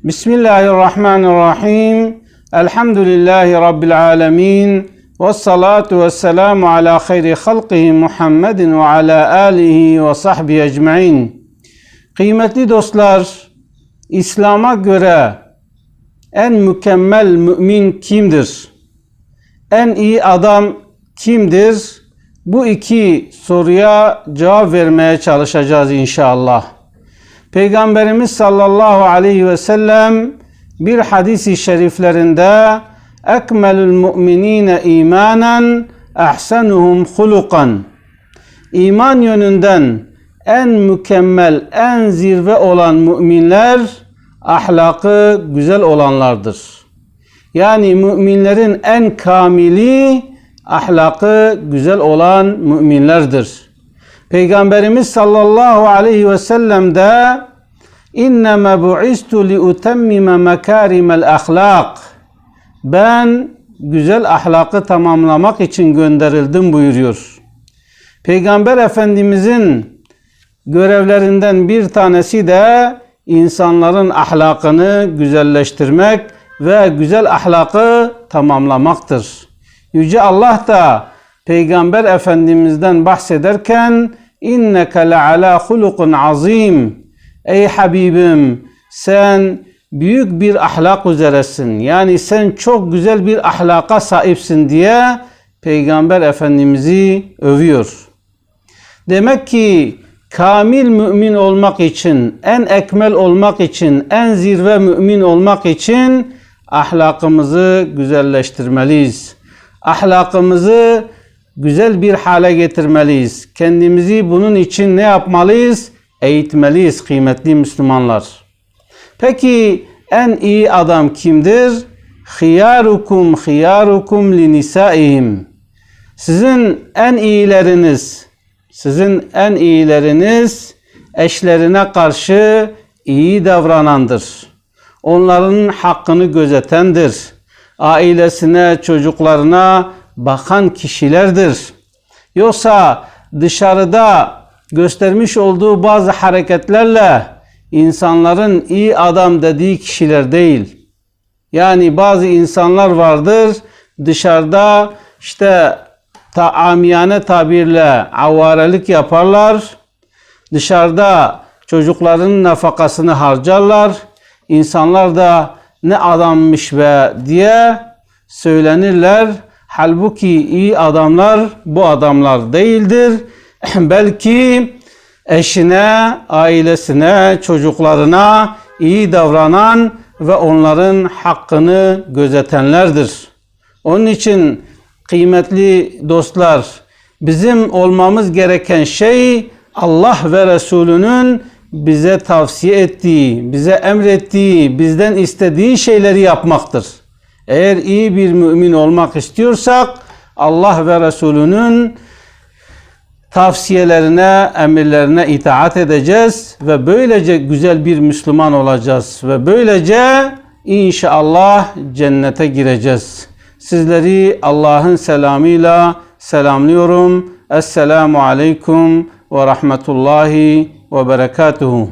Bismillahirrahmanirrahim. Elhamdülillahi Rabbil alemin. Vessalatu vesselamu ala hayri halqihi Muhammedin ve ala alihi ve sahbihi ecmain. Kıymetli dostlar, İslam'a göre en mükemmel mümin kimdir? En iyi adam kimdir? Bu iki soruya cevap vermeye çalışacağız inşallah. Peygamberimiz sallallahu aleyhi ve sellem bir hadis-i şeriflerinde ekmelül mu'minine imanen ahsenuhum hulukan, İman yönünden en mükemmel, en zirve olan müminler ahlakı güzel olanlardır. Yani müminlerin en kamili ahlakı güzel olan müminlerdir. Peygamberimiz sallallahu aleyhi ve sellem de inneme bu'istu li utemmime mekarimel ahlak, ben güzel ahlakı tamamlamak için gönderildim buyuruyor. Peygamber Efendimizin görevlerinden bir tanesi de insanların ahlakını güzelleştirmek ve güzel ahlakı tamamlamaktır. Yüce Allah da Peygamber Efendimiz'den bahsederken inneke le'ala hulukun azim, ey Habibim sen büyük bir ahlak üzeresin, yani sen çok güzel bir ahlaka sahipsin diye Peygamber Efendimiz'i övüyor. Demek ki kamil mümin olmak için, en ekmel olmak için, en zirve mümin olmak için ahlakımızı güzelleştirmeliyiz. Ahlakımızı güzel bir hale getirmeliyiz. Kendimizi bunun için ne yapmalıyız? Eğitmeliyiz kıymetli Müslümanlar. Peki en iyi adam kimdir? Khiyarukum khiyarukum li nisaihim. Sizin en iyileriniz eşlerine karşı iyi davranandır. Onların hakkını gözetendir. Ailesine, çocuklarına bakan kişilerdir. Yoksa dışarıda göstermiş olduğu bazı hareketlerle insanların iyi adam dediği kişiler değil. Yani bazı insanlar vardır dışarıda amiyane tabirle avarelik yaparlar. Dışarıda çocukların nafakasını harcarlar. İnsanlar da ne adammış be diye söylenirler. Halbuki iyi adamlar bu adamlar değildir. Belki eşine, ailesine, çocuklarına iyi davranan ve onların hakkını gözetenlerdir. Onun için kıymetli dostlar, bizim olmamız gereken şey Allah ve Resulünün bize tavsiye ettiği, bize emrettiği, bizden istediği şeyleri yapmaktır. Eğer iyi bir mümin olmak istiyorsak Allah ve Resulünün tavsiyelerine, emirlerine itaat edeceğiz ve böylece güzel bir Müslüman olacağız ve böylece inşallah cennete gireceğiz. Sizleri Allah'ın selamıyla selamlıyorum. Esselamu aleyküm ve rahmetullahi ve berekatuhu.